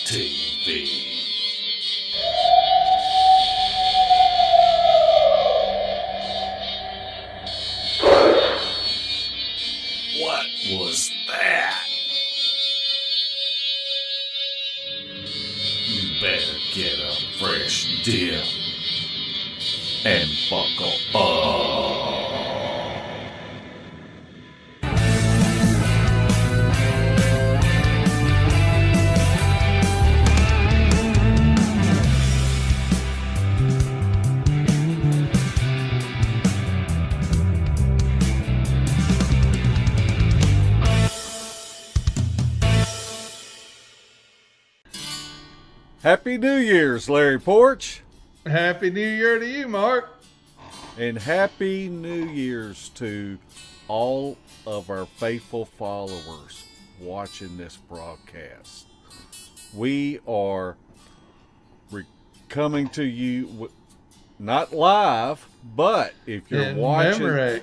TV. What was that? You better get a fresh dip and buckle up. Happy New Year's, Larry Porch. Happy New Year to you, Mark. And Happy New Year's to all of our faithful followers watching this broadcast. We are coming to you, not live, but if you're In watching... Memorex.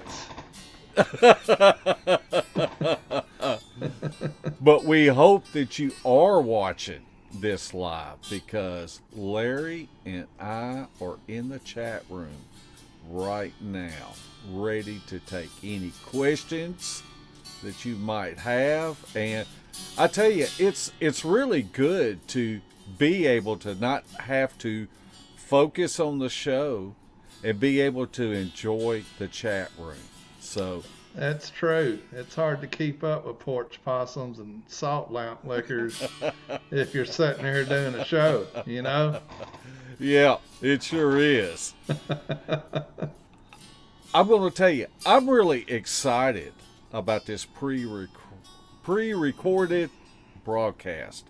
But we hope that you are watching this live, because Larry and I are in the chat room right now, ready to take any questions that you might have. And I tell you, it's really good to be able to not have to focus on the show and be able to enjoy the chat room. So That's true. It's hard to keep up with porch possums and salt lamp lickers if you're sitting here doing a show, you know? Yeah, it sure is. I'm going to tell you, I'm really excited about this pre-recorded broadcast,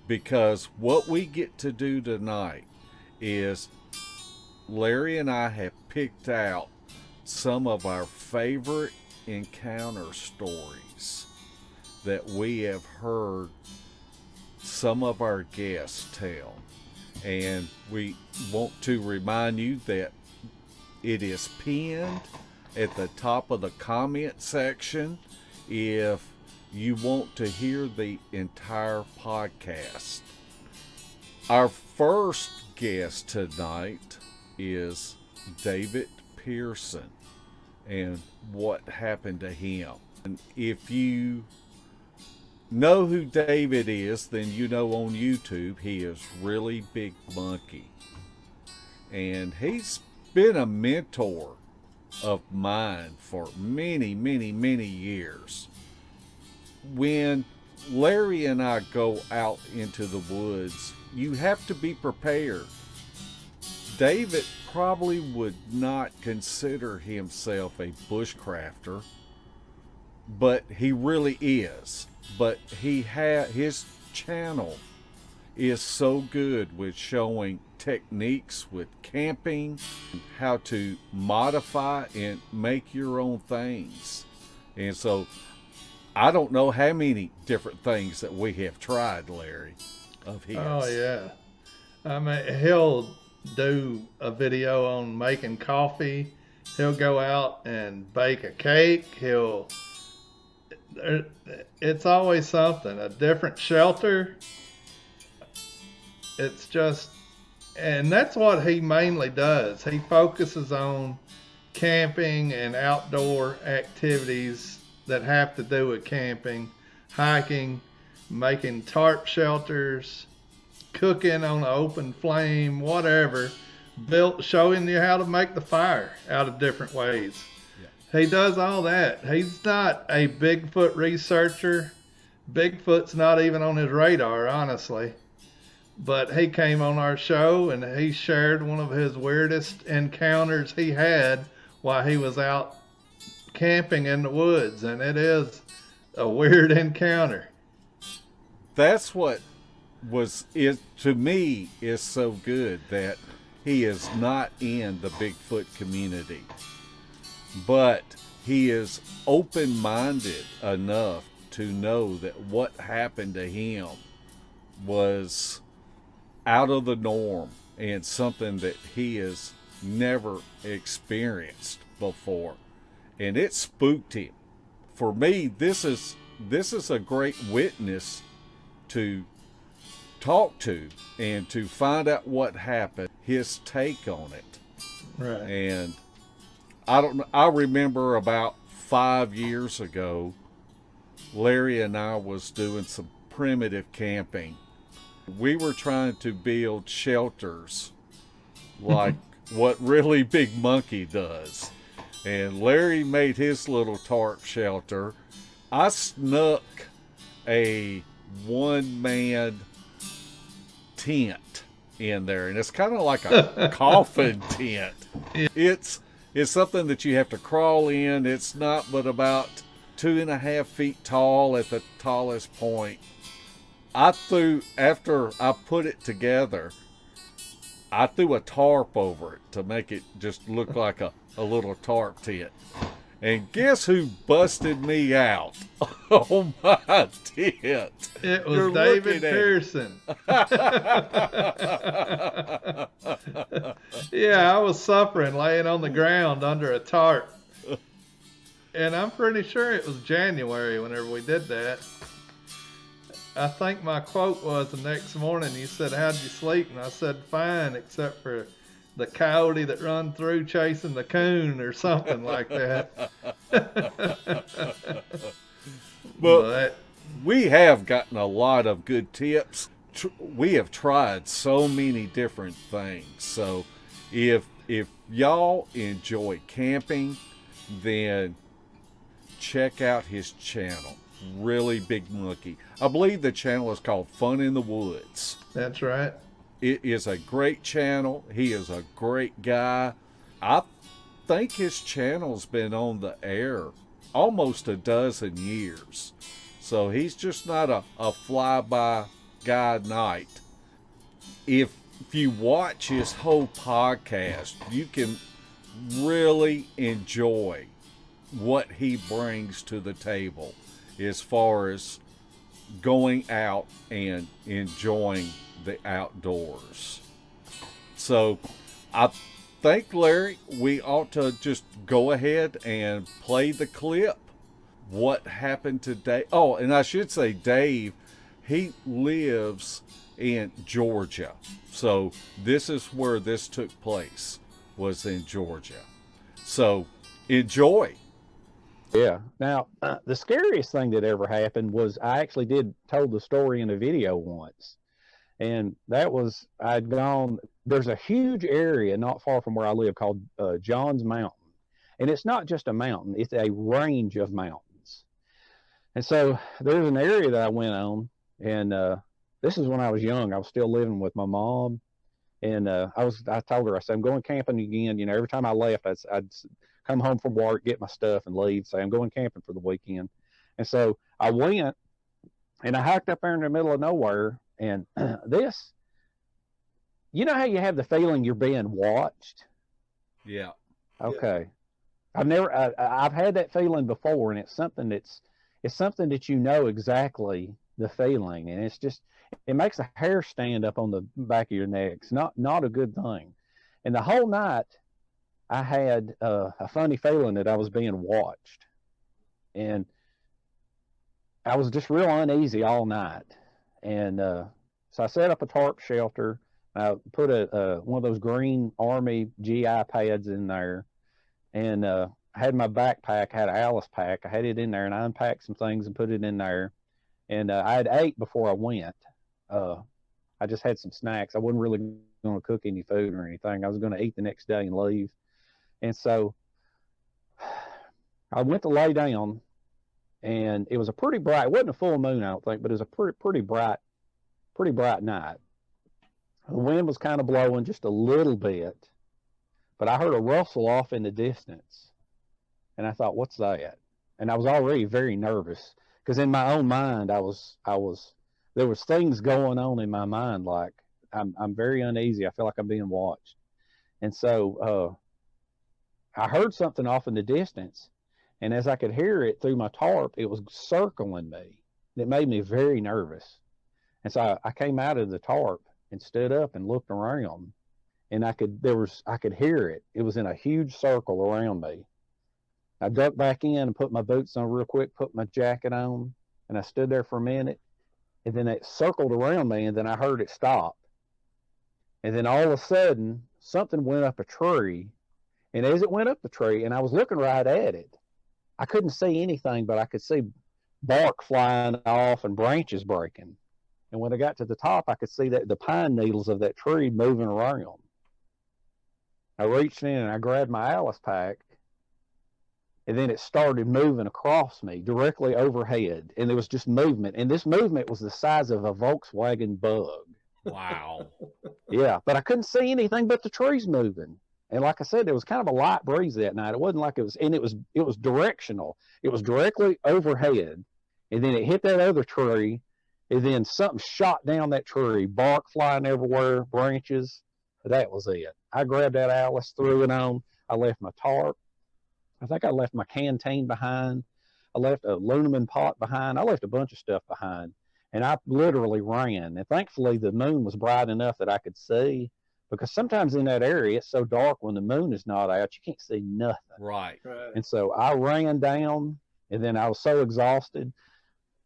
because what we get to do tonight is Larry and I have picked out some of our favorite encounter stories that we have heard some of our guests tell, and we want to remind you that it is pinned at the top of the comment section if you want to hear the entire podcast. Our first guest tonight is David Pearson and what happened to him. And if you know who David is, then you know on YouTube he is Really Big Monkey. And he's been a mentor of mine for many, many, many years. When Larry and I go out into the woods, you have to be prepared. David probably would not consider himself a bushcrafter, but he really is. But his channel is so good with showing techniques with camping, how to modify and make your own things. And so I don't know how many different things that we have tried, Larry, of his. Oh, yeah. I mean, he'll do a video on making coffee. He'll go out and bake a cake. It's always something, a different shelter. It's just, and that's what he mainly does. He focuses on camping and outdoor activities that have to do with camping, hiking, making tarp shelters, cooking on an open flame, whatever, showing you how to make the fire out of different ways. Yeah. He does all that. He's not a Bigfoot researcher. Bigfoot's not even on his radar, honestly. But he came on our show and he shared one of his weirdest encounters he had while he was out camping in the woods, and it is a weird encounter. That's what to me is so good, that he is not in the Bigfoot community, but he is open-minded enough to know that what happened to him was out of the norm and something that he has never experienced before, and it spooked him. For me, this is a great witness to talk to and to find out what happened, his take on it. Right. And I remember about 5 years ago, Larry and I was doing some primitive camping. We were trying to build shelters like what Really Big Monkey does. And Larry made his little tarp shelter. I snuck a one-man tent in there, and it's kind of like a coffin tent. It's something that you have to crawl in. It's not but about 2.5 feet tall at the tallest point. After I put it together, I threw a tarp over it to make it just look like a little tarp tent. And guess who busted me out on my tent? It was David Pearson. Yeah, I was suffering laying on the ground under a tarp. And I'm pretty sure it was January whenever we did that. I think my quote was the next morning, you said, "How'd you sleep?" And I said, "Fine, except for the coyote that run through chasing the coon," or something like that. But we have gotten a lot of good tips. We have tried so many different things. So if y'all enjoy camping, then check out his channel, Really Big Monkey. I believe the channel is called Fun in the Woods. That's right. It is a great channel. He is a great guy. I think his channel's been on the air almost a dozen years. So he's just not a fly-by guy night. If you watch his whole podcast, you can really enjoy what he brings to the table as far as going out and enjoying the outdoors. So I think, Larry, we ought to just go ahead and play the clip. What happened today? Oh, and I should say Dave, he lives in Georgia. So this is where this took place, was in Georgia. So enjoy. Yeah. Now, the scariest thing that ever happened was I actually told the story in a video once. And that was, there's a huge area not far from where I live called Johns Mountain. And it's not just a mountain, it's a range of mountains. And so there's an area that I went on, and this is when I was young. I was still living with my mom. And I told her, I said, "I'm going camping again." You know, every time I left, I'd come home from work, get my stuff, and leave. Say, "I'm going camping for the weekend." And so I went, and I hiked up there in the middle of nowhere. And this, you know how you have the feeling you're being watched? Yeah. Okay. I've had that feeling before, and it's something that you know exactly the feeling, and it makes the hair stand up on the back of your neck. It's not a good thing. And the whole night, I had a funny feeling that I was being watched, and I was just real uneasy all night. And so I set up a tarp shelter. I put one of those green Army GI pads in there, and I had my backpack. I had an Alice pack. I had it in there, and I unpacked some things and put it in there. And I had ate before I went. I just had some snacks. I wasn't really going to cook any food or anything. I was going to eat the next day and leave. And so I went to lay down, and it was a pretty bright, it wasn't a full moon, I don't think, but it was a pretty bright night. The wind was kind of blowing just a little bit, but I heard a rustle off in the distance, and I thought, "What's that?" And I was already very nervous, because in my own mind, there was things going on in my mind, like I'm very uneasy. I feel like I'm being watched. And so I heard something off in the distance, and as I could hear it through my tarp, it was circling me. It made me very nervous. And so I came out of the tarp and stood up and looked around, and I could hear it. It was in a huge circle around me. I ducked back in and put my boots on real quick, put my jacket on, and I stood there for a minute, and then it circled around me, and then I heard it stop. And then all of a sudden, something went up a tree. And as it went up the tree, and I was looking right at it, I couldn't see anything, but I could see bark flying off and branches breaking. And when I got to the top, I could see that the pine needles of that tree moving around. I reached in and I grabbed my Alice pack, and then it started moving across me directly overhead. And there was just movement. And this movement was the size of a Volkswagen Bug. Wow. Yeah, but I couldn't see anything but the trees moving. And like I said, there was kind of a light breeze that night. It wasn't like it was, and it was directional. It was directly overhead, and then it hit that other tree, and then something shot down that tree, bark flying everywhere, branches. That was it. I grabbed that Alice, threw it on. I left my tarp. I think I left my canteen behind. I left a aluminum pot behind. I left a bunch of stuff behind. And I literally ran. And thankfully, the moon was bright enough that I could see, because sometimes in that area, it's so dark when the moon is not out, you can't see nothing. Right. And so I ran down, and then I was so exhausted,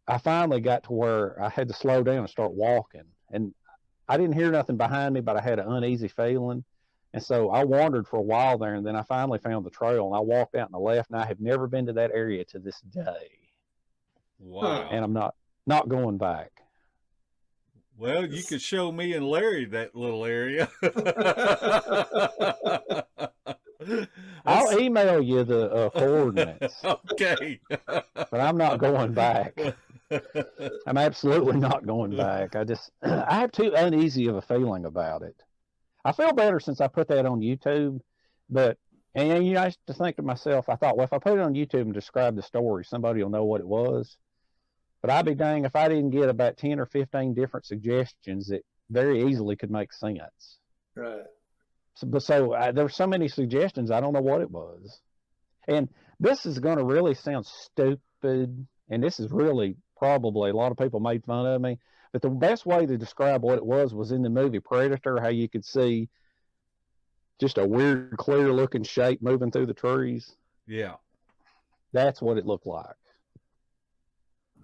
I finally got to where I had to slow down and start walking. And I didn't hear nothing behind me, but I had an uneasy feeling. And so I wandered for a while there, and then I finally found the trail, and I walked out on the left, and I have never been to that area to this day. Wow. And I'm not going back. Well, you could show me and Larry that little area. I'll email you the coordinates. Okay. But I'm not going back. I'm absolutely not going back. I have too uneasy of a feeling about it. I feel better since I put that on YouTube, and I used to think to myself, I thought, well, if I put it on YouTube and describe the story, somebody will know what it was. But I'd be dang if I didn't get about 10 or 15 different suggestions that very easily could make sense. Right. So there were so many suggestions, I don't know what it was. And this is going to really sound stupid, and this is really probably, a lot of people made fun of me, but the best way to describe what it was in the movie Predator, how you could see just a weird, clear-looking shape moving through the trees. Yeah. That's what it looked like.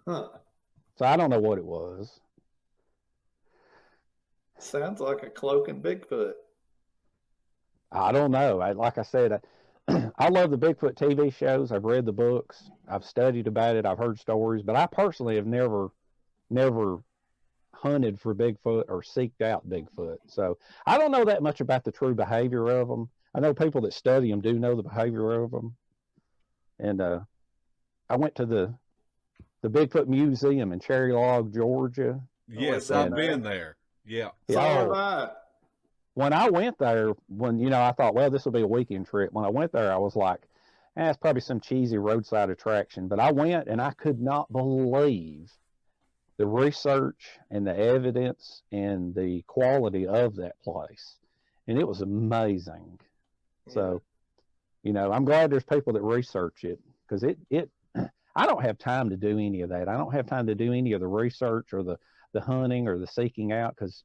Huh. So I don't know what it was. Sounds like a cloaking Bigfoot. I don't know. Like I said, I love the Bigfoot TV shows. I've read the books. I've studied about it. I've heard stories. But I personally have never hunted for Bigfoot or seeked out Bigfoot. So I don't know that much about the true behavior of them. I know people that study them do know the behavior of them. And I went to the Bigfoot Museum in Cherry Log, Georgia. Yes, I've been there. Yeah. So have I. When I went there, I thought, well, this will be a weekend trip. When I went there, I was like, it's probably some cheesy roadside attraction. But I went, and I could not believe the research and the evidence and the quality of that place. And it was amazing. Yeah. So, I'm glad there's people that research it, because I don't have time to do any of that. I don't have time to do any of the research or the hunting or the seeking out, because,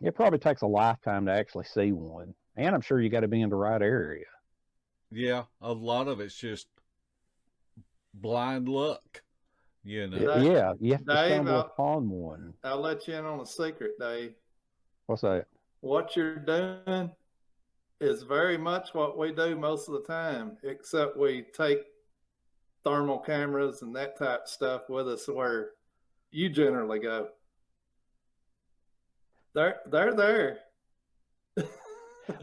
it probably takes a lifetime to actually see one. And I'm sure you got to be in the right area. Yeah, a lot of it's just blind luck, Yeah, you have to stumble upon one. I'll let you in on a secret, Dave. What's that? What you're doing is very much what we do most of the time, except we take thermal cameras and that type of stuff with us where you generally go. They're there.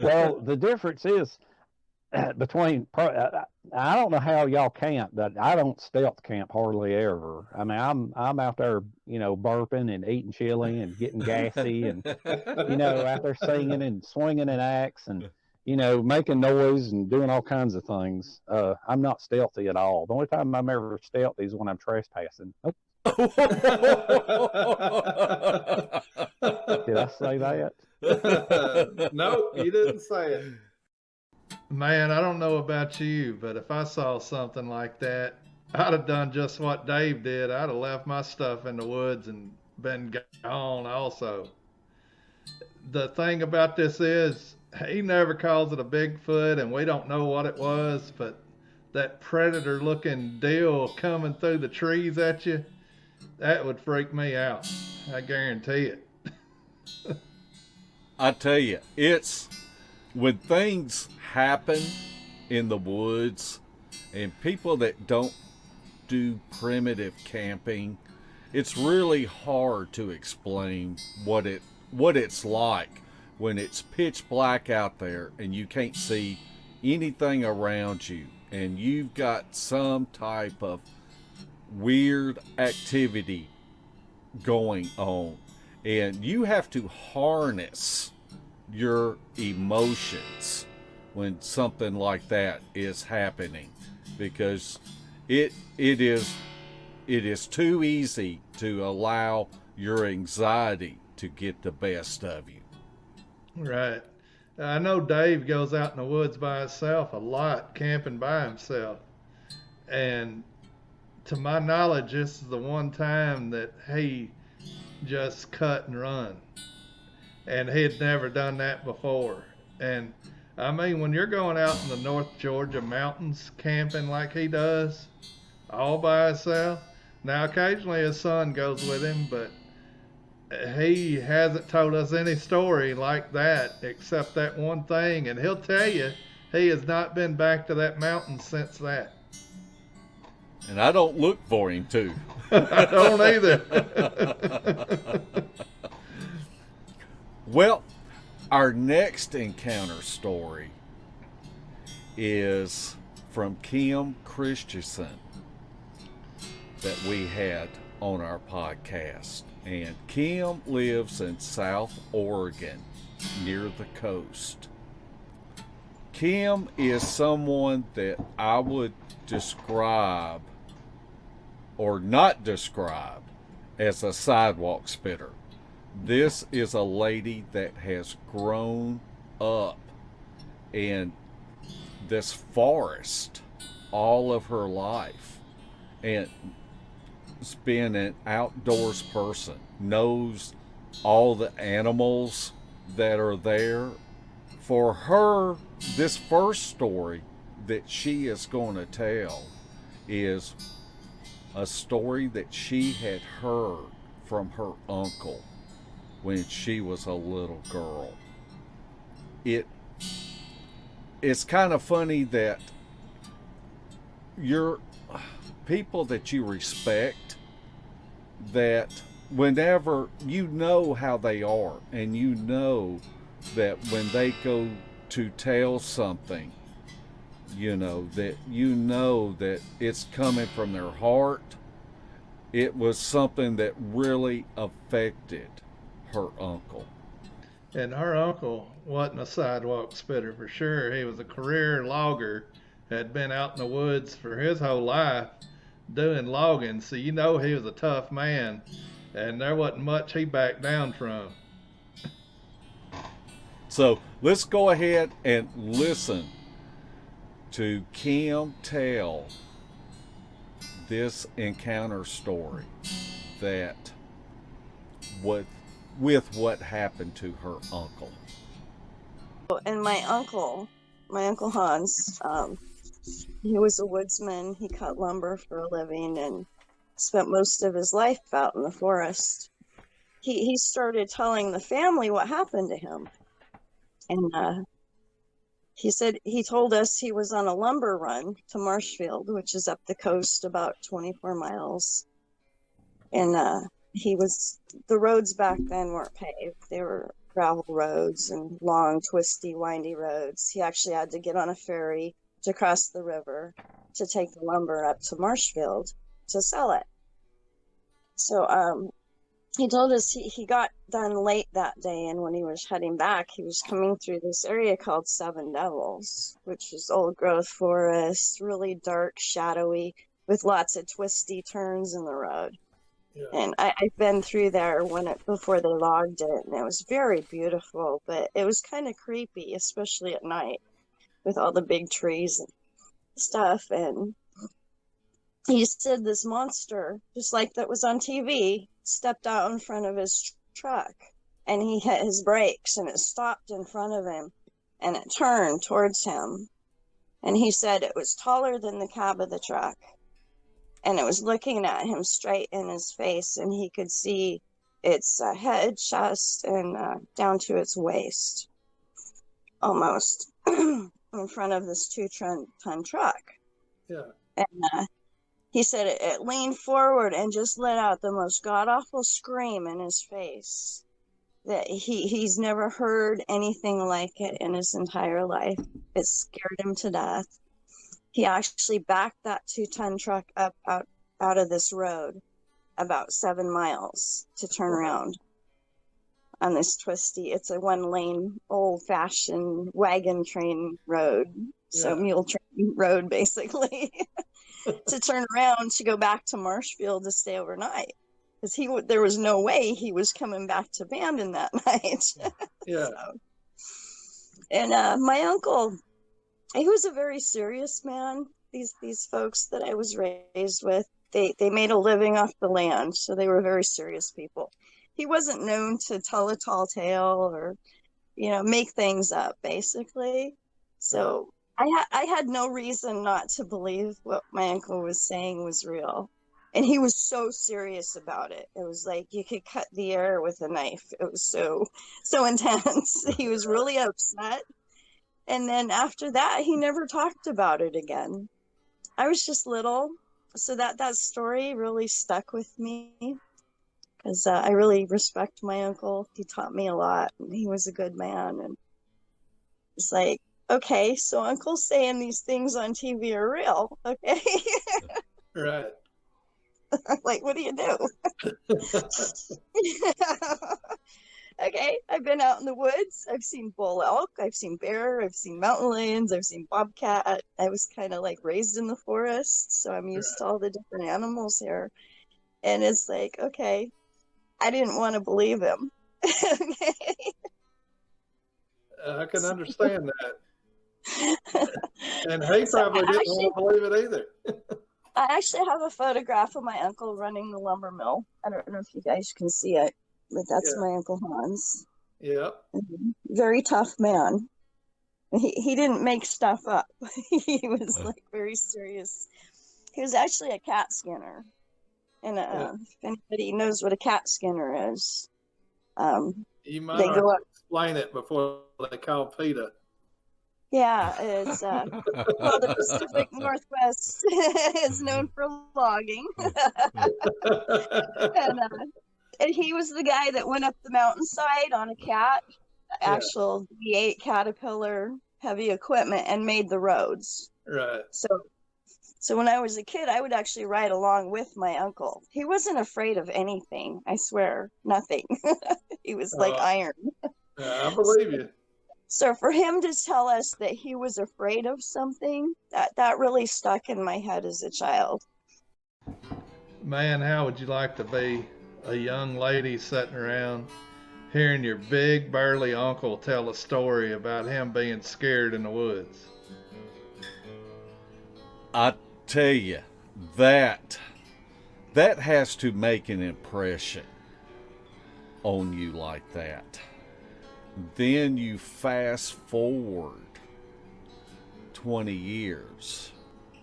Well, the difference is between, I don't know how y'all camp, but I don't stealth camp hardly ever. I mean, I'm out there, burping and eating chili and getting gassy and, out there singing and swinging an axe and, making noise and doing all kinds of things. I'm not stealthy at all. The only time I'm ever stealthy is when I'm trespassing. Oh. Did I say that? No, you didn't say it. Man, I don't know about you, but if I saw something like that, I'd have done just what Dave did. I'd have left my stuff in the woods and been gone also. The thing about this is, he never calls it a Bigfoot, and we don't know what it was, but that predator-looking deal coming through the trees at you, that would freak me out. I guarantee it. I tell you, it's when things happen in the woods and people that don't do primitive camping, it's really hard to explain what it's like when it's pitch black out there and you can't see anything around you and you've got some type of weird activity going on, and you have to harness your emotions when something like that is happening, because it is too easy to allow your anxiety to get the best of you. Right. I know Dave goes out in the woods by himself a lot, camping by himself. And to my knowledge, this is the one time that he just cut and run. And he had never done that before. And I mean, when you're going out in the North Georgia mountains camping like he does, all by himself, now occasionally his son goes with him, but he hasn't told us any story like that except that one thing. And he'll tell you he has not been back to that mountain since that. And I don't look for him to. I don't either. Well, our next encounter story is from Khym Christensen that we had on our podcast. And Khym lives in South Oregon near the coast. Khym is someone that I would describe or not describe as a sidewalk spitter. This is a lady that has grown up in this forest all of her life and has been an outdoors person, knows all the animals that are there. For her, this first story that she is going to tell is a story that she had heard from her uncle when she was a little girl. It's kind of funny that your people that you respect, that whenever you know how they are and you know that when they go to tell something, that it's coming from their heart. It was something that really affected her uncle. And her uncle wasn't a sidewalk spitter for sure. He was a career logger, had been out in the woods for his whole life doing logging. So he was a tough man, and there wasn't much he backed down from. So let's go ahead and listen to Khym tell this encounter story that with what happened to her uncle. And my uncle Hans, he was a woodsman. He cut lumber for a living and spent most of his life out in the forest. He started telling the family what happened to him. And he told us he was on a lumber run to Marshfield, which is up the coast about 24 miles. And the roads back then weren't paved. They were gravel roads and long, twisty, windy roads. He actually had to get on a ferry to cross the river to take the lumber up to Marshfield to sell it. So he told us he got done late that day, and when he was heading back, he was coming through this area called Seven Devils, which is old growth forest, really dark, shadowy, with lots of twisty turns in the road. Yeah. And I've been through there before they logged it, and it was very beautiful, but it was kind of creepy, especially at night, with all the big trees and stuff. And he said this monster, just like that was on TV, stepped out in front of his truck, and he hit his brakes, and it stopped in front of him, and it turned towards him. And he said it was taller than the cab of the truck. and it was looking at him straight in his face, and he could see its head, chest, and down to its waist, almost, in front of this 2-ton truck. Yeah. And he said it leaned forward and just let out the most god-awful scream in his face that he's never heard anything like it in his entire life. It scared him to death. He actually backed that 2-ton truck up out of this road about 7 miles to turn around on this twisty, it's a 1-lane old-fashioned wagon train road, so mule train road basically, to turn around to go back to Marshfield to stay overnight, because there was no way he was coming back to Bandon that night. Yeah. And my uncle, he was a very serious man. These folks that I was raised with, they made a living off the land, so they were very serious people. He wasn't known to tell a tall tale or, make things up, basically. So I had no reason not to believe what my uncle was saying was real. And he was so serious about it. It was like you could cut the air with a knife. It was so intense. He was really upset. And then after that, he never talked about it again. I was just little, so that story really stuck with me, because I really respect my uncle. He taught me a lot, and he was a good man. And it's like, okay, so Uncle's saying these things on TV are real, okay? Right. Like, what do you do? Okay, I've been out in the woods. I've seen bull elk. I've seen bear. I've seen mountain lions. I've seen bobcat. I was kind of like raised in the forest, so I'm used to all the different animals here. And it's like, okay, I didn't want to believe him. Okay. I can understand that. And he probably didn't want to believe it either. I actually have a photograph of my uncle running the lumber mill. I don't know if you guys can see it, but that's my Uncle Hans. Yeah. Very tough man. He didn't make stuff up. He was like very serious. He was actually a cat skinner. And if anybody knows what a cat skinner is, you might explain it before they call PETA. Yeah, it's well, the Pacific Northwest is known for logging. And he was the guy that went up the mountainside on a cat, actual V8 Caterpillar heavy equipment, and made the roads. Right. So when I was a kid, I would actually ride along with my uncle. He wasn't afraid of anything, I swear, nothing. He was like iron. I believe you. So for him to tell us that he was afraid of something, that really stuck in my head as a child. Man, how would you like to be a young lady sitting around hearing your big burly uncle tell a story about him being scared in the woods? I tell you, that has to make an impression on you like that. Then you fast forward 20 years,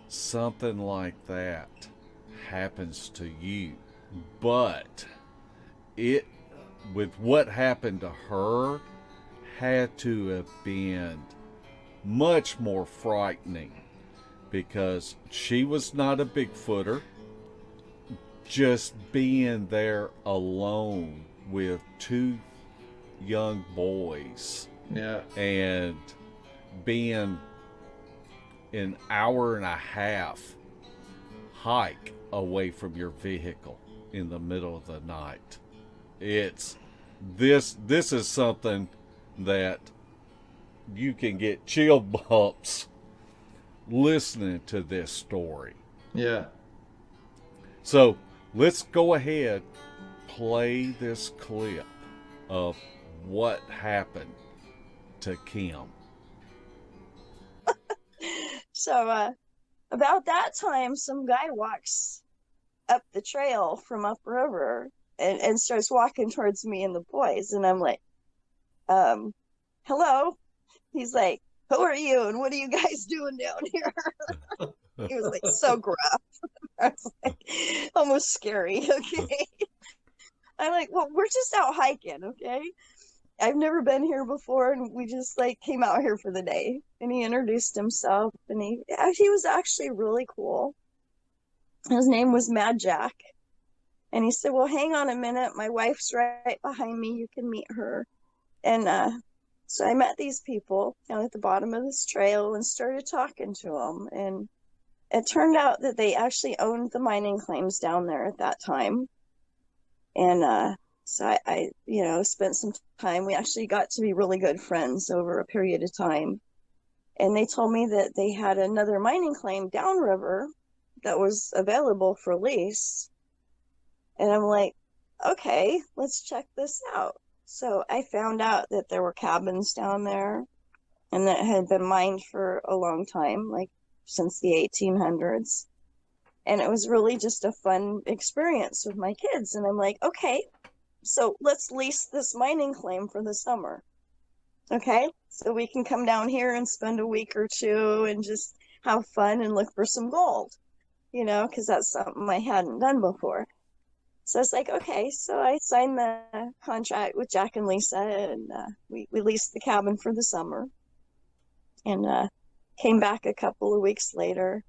something like that happens to you. But it, with what happened to her, had to have been much more frightening, because she was not a Bigfooter. Just being there alone with 2 young boys, and being an hour and a half hike away from your vehicle in the middle of the night. It's this is something that you can get chill bumps listening to this story. Yeah. So let's go ahead, play this clip of what happened to Khym. So about that time, some guy walks up the trail from upriver and starts walking towards me and the boys, and I'm like, hello. He's like, who are you and what are you guys doing down here? It was like so gruff. I was like almost scary. Okay. I'm like, well, we're just out hiking, okay? I've never been here before, and we just like came out here for the day. And he introduced himself, and he was actually really cool. His name was Mad Jack. And he said, well, hang on a minute. My wife's right behind me. You can meet her. And so I met these people down at the bottom of this trail and started talking to them. And it turned out that they actually owned the mining claims down there at that time. And so I spent some time. We actually got to be really good friends over a period of time. And they told me that they had another mining claim downriver that was available for lease. And I'm like, okay, let's check this out. So I found out that there were cabins down there and that had been mined for a long time, like since the 1800s. And it was really just a fun experience with my kids. And I'm like, okay, so let's lease this mining claim for the summer. Okay, so we can come down here and spend a week or two and just have fun and look for some gold, because that's something I hadn't done before. So it's like, okay, so I signed the contract with Jack and Lisa, and we leased the cabin for the summer, and came back a couple of weeks later.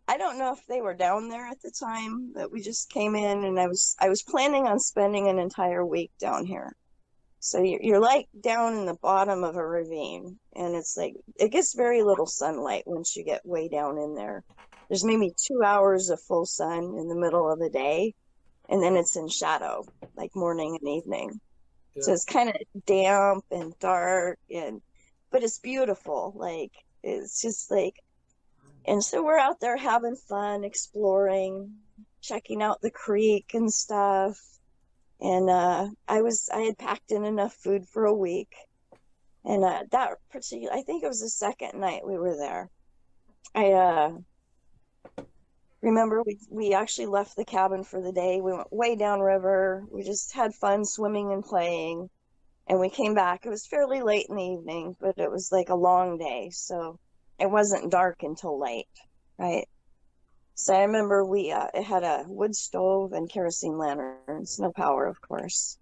I don't know if they were down there at the time, but we just came in, and I was planning on spending an entire week down here. So you're like down in the bottom of a ravine, and it's like it gets very little sunlight once you get way down in there. There's maybe 2 hours of full sun in the middle of the day. And then it's in shadow, like morning and evening. Yeah. So it's kind of damp and dark, but it's beautiful. Like, it's just like, and so we're out there having fun, exploring, checking out the creek and stuff. And I had packed in enough food for a week. And that particular, I think it was the second night we were there. I remember we actually left the cabin for the day. We went way downriver. We just had fun swimming and playing, and we came back. It was fairly late in the evening, but it was like a long day, so it wasn't dark until late, right? So I remember it had a wood stove and kerosene lanterns, no power, of course.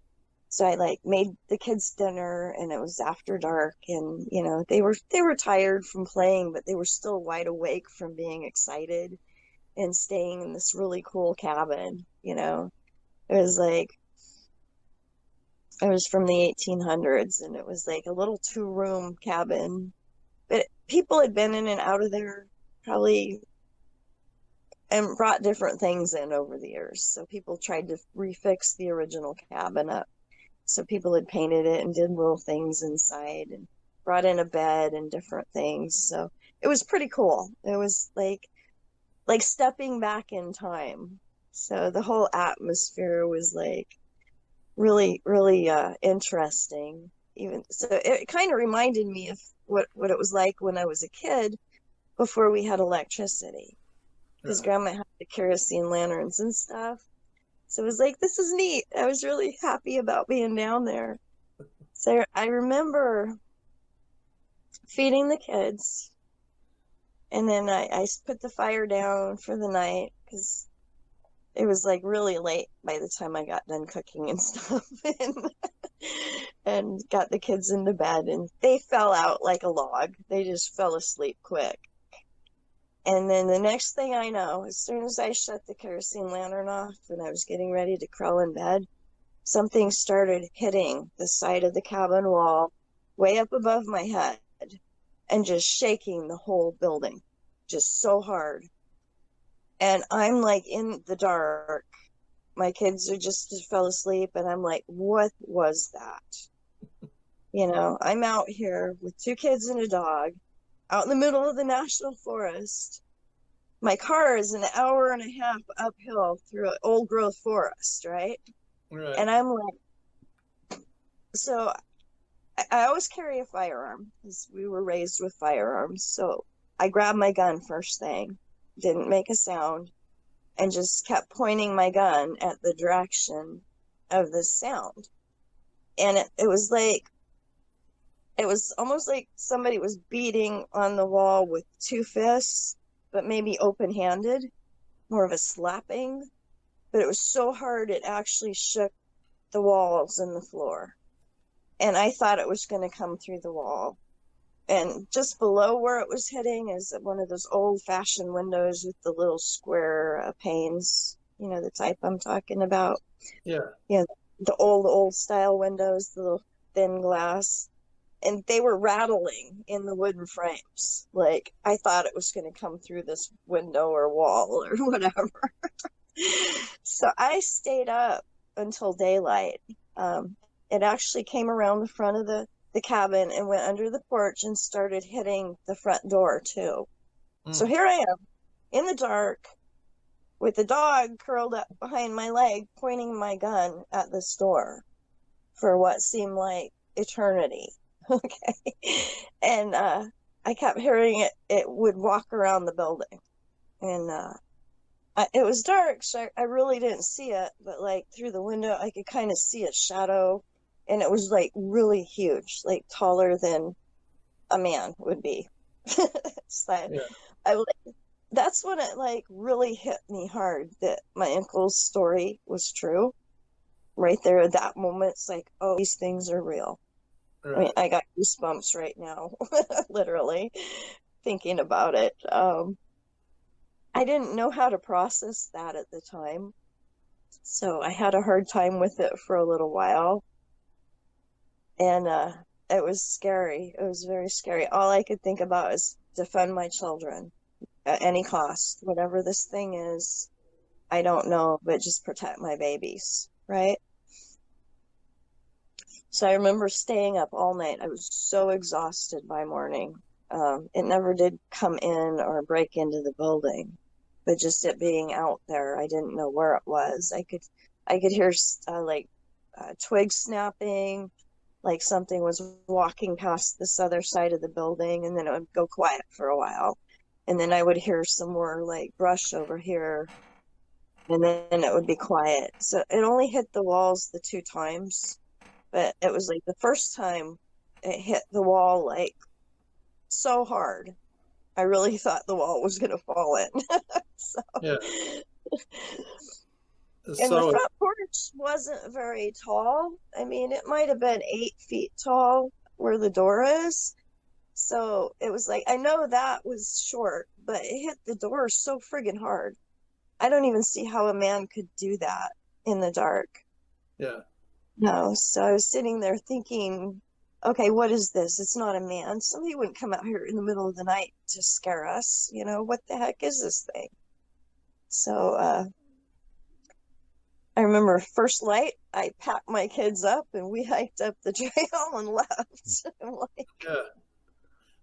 So I made the kids dinner, and it was after dark, and they were tired from playing, but they were still wide awake from being excited and staying in this really cool cabin. It was from the 1800s, and it was like a little 2-room cabin, but people had been in and out of there probably and brought different things in over the years. So people tried to refix the original cabin up. So people had painted it and did little things inside and brought in a bed and different things. So it was pretty cool. It was like stepping back in time. So the whole atmosphere was like really, really interesting. Even so, it kind of reminded me of what it was like when I was a kid before we had electricity, because Grandma had the kerosene lanterns and stuff. So it was like, this is neat. I was really happy about being down there. So I remember feeding the kids. And then I put the fire down for the night because it was like really late by the time I got done cooking and stuff, and got the kids into bed, and they fell out like a log. They just fell asleep quick. And then the next thing I know, as soon as I shut the kerosene lantern off and I was getting ready to crawl in bed, something started hitting the side of the cabin wall way up above my head and just shaking the whole building just so hard. And I'm like in the dark. My kids are just fell asleep, and I'm like, what was that? I'm out here with 2 kids and a dog out in the middle of the national forest. My car is an hour and a half uphill through an old growth forest, right? And I'm like, so I always carry a firearm because we were raised with firearms. So I grabbed my gun first thing, didn't make a sound, and just kept pointing my gun at the direction of the sound. And it was almost like somebody was beating on the wall with 2 fists, but maybe open-handed, more of a slapping. But it was so hard it actually shook the walls and the floor. And I thought it was going to come through the wall. And just below where it was hitting is one of those old-fashioned windows with the little square panes, you know, the type I'm talking about. Yeah. Yeah, the old style windows, the little thin glass. And they were rattling in the wooden frames. Like, I thought it was going to come through this window or wall or whatever. So I stayed up until daylight. It actually came around the front of the cabin and went under the porch and started hitting the front door too. So here I am in the dark with the dog curled up behind my leg, pointing my gun at this door for what seemed like eternity. Okay. And I kept hearing it would walk around the building. And it was dark, so I really didn't see it, but like through the window I could kind of see a shadow. And it was like really huge, like taller than a man would be. So yeah. That's when it like really hit me hard that my uncle's story was true. Right there at that moment, it's like, oh, these things are real. Right. I mean, I got goosebumps right now, literally, thinking about it. I didn't know how to process that at the time. So I had a hard time with it for a little while. And it was scary. It was very scary. All I could think about is defend my children at any cost. Whatever this thing is, I don't know, but just protect my babies, right? So I remember staying up all night. I was so exhausted by morning. It never did come in or break into the building, but just it being out there, I didn't know where it was. I could hear twigs snapping, like something was walking past this other side of the building, and then it would go quiet for a while. And then I would hear some more like brush over here, and then it would be quiet. So it only hit the walls the 2 times, but it was like the first time it hit the wall like so hard. I really thought the wall was going to fall in. So. Yeah. And the front porch wasn't very tall. I mean, it might have been 8 feet tall where the door is. So it was like, I know that was short, but it hit the door so friggin' hard. I don't even see how a man could do that in the dark. Yeah. No, so I was sitting there thinking, okay, what is this? It's not a man. Somebody wouldn't come out here in the middle of the night to scare us. You know, what the heck is this thing? So, I remember first light, I packed my kids up and we hiked up the trail and left. I'm like, yeah.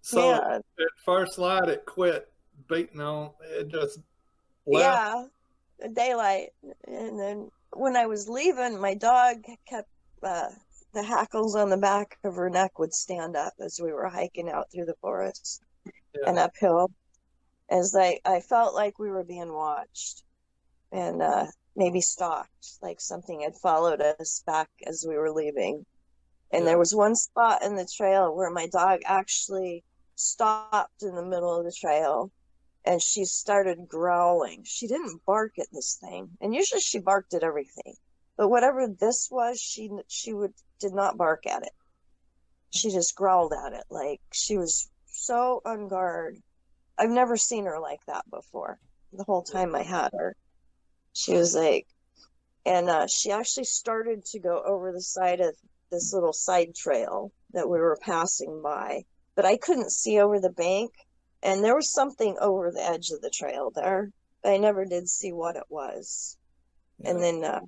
So at first light, it quit beating on, it just left. Yeah, daylight. And then when I was leaving, my dog kept, the hackles on the back of her neck would stand up as we were hiking out through the forest and uphill. As I felt like we were being watched and maybe stalked, like something had followed us back as we were leaving. And there was one spot in the trail where my dog actually stopped in the middle of the trail and she started growling. She didn't bark at this thing, and usually she barked at everything, but whatever this was, she did not bark at it. She just growled at it like she was so on guard. I've never seen her like that before. The whole time I had her, she was like, and she actually started to go over the side of this little side trail that we were passing by, but I couldn't see over the bank, and there was something over the edge of the trail there, but I never did see what it was. Yeah. And then,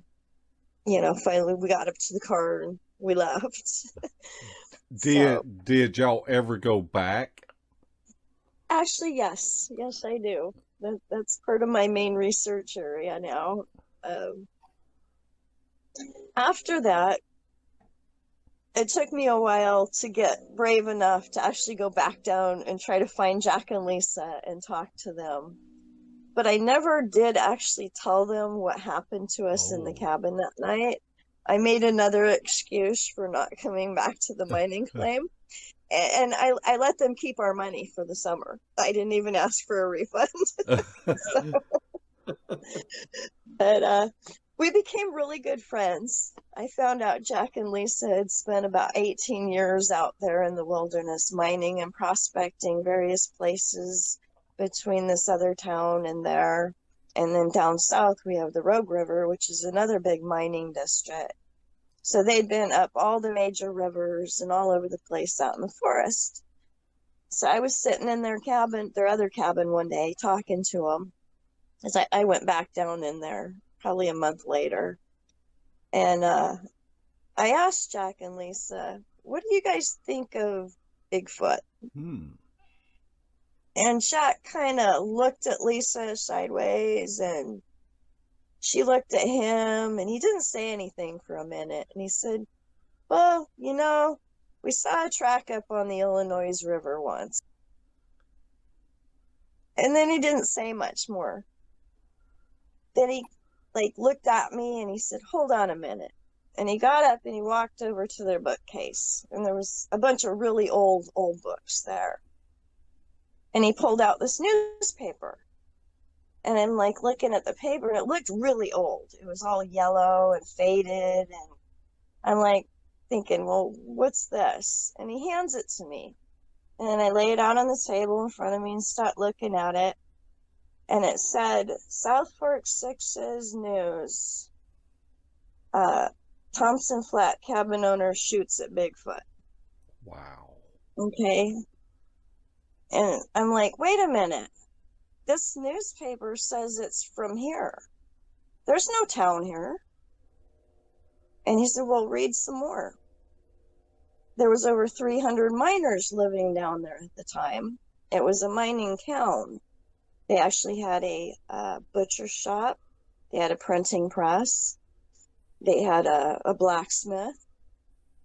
finally we got up to the car and we left. Did y'all ever go back? Actually, yes, I do. That's part of my main research area now. After that, it took me a while to get brave enough to actually go back down and try to find Jack and Lisa and talk to them. But I never did actually tell them what happened to us in the cabin that night. I made another excuse for not coming back to the mining claim. And I let them keep our money for the summer. I didn't even ask for a refund. But we became really good friends. I found out Jack and Lisa had spent about 18 years out there in the wilderness mining and prospecting various places between this other town and there. And then down south, we have the Rogue River, which is another big mining district. So they'd been up all the major rivers and all over the place out in the forest. So I was sitting in their cabin, their other cabin one day, talking to them. As I went back down in there probably a month later. And I asked Jack and Lisa, what do you guys think of Bigfoot? And Jack kind of looked at Lisa sideways, and she looked at him, and he didn't say anything for a minute. And he said, well, you know, we saw a track up on the Illinois River once. And then he didn't say much more. Then he looked at me and he said, hold on a minute. And he got up and he walked over to their bookcase. And there was a bunch of really old books there. And he pulled out this newspaper. And I'm looking at the paper, and it looked really old. It was all yellow and faded. And I'm thinking, well, what's this? And he hands it to me. And I lay it out on the table in front of me and start looking at it. And it said, South Fork 6's news. Thompson Flat cabin owner shoots at Bigfoot. Wow. Okay. And I'm like, wait a minute. This newspaper says it's from here. There's no town here. And he said, well, read some more. There was over 300 miners living down there at the time. It was a mining town. They actually had a butcher shop. They had a printing press. They had a blacksmith,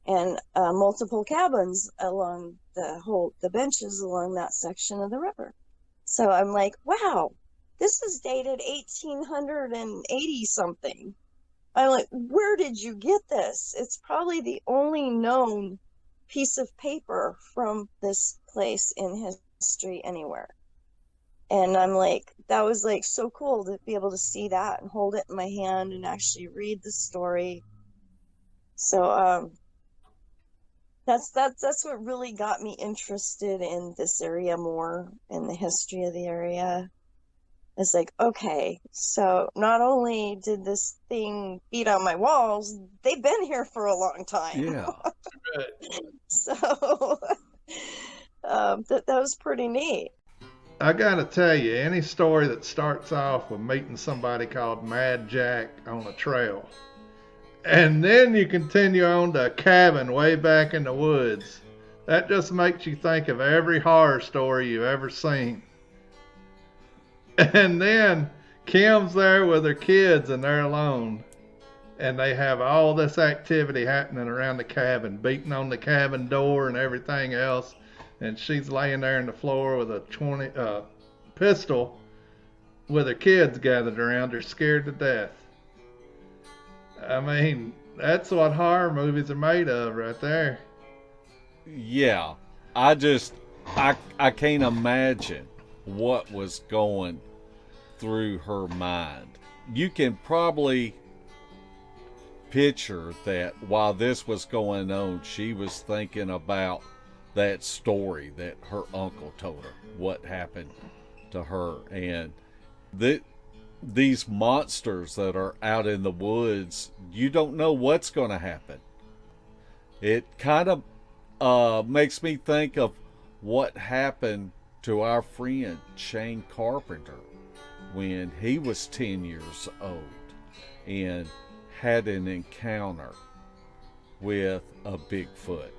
and multiple cabins along the benches along that section of the river. So I'm like, wow, this is dated 1880 something. I'm like, where did you get this? It's probably the only known piece of paper from this place in history anywhere. And I'm like, that was so cool to be able to see that and hold it in my hand and actually read the story. So that's what really got me interested in this area more, in the history of the area. It's okay, so not only did this thing beat on my walls, they've been here for a long time. Yeah. So that was pretty neat. I gotta tell you, any story that starts off with meeting somebody called Mad Jack on a trail, and then you continue on to a cabin way back in the woods, that just makes you think of every horror story you've ever seen. And then Khym's there with her kids and they're alone, and they have all this activity happening around the cabin, beating on the cabin door and everything else. And she's laying there on the floor with a pistol with her kids gathered around her, scared to death. I mean, that's what horror movies are made of right there. Yeah. I can't imagine what was going through her mind. You can probably picture that while this was going on, she was thinking about that story that her uncle told her, what happened to her. And these monsters that are out in the woods, you don't know what's going to happen. It kind of makes me think of what happened to our friend Shane Carpenter when he was 10 years old and had an encounter with a Bigfoot.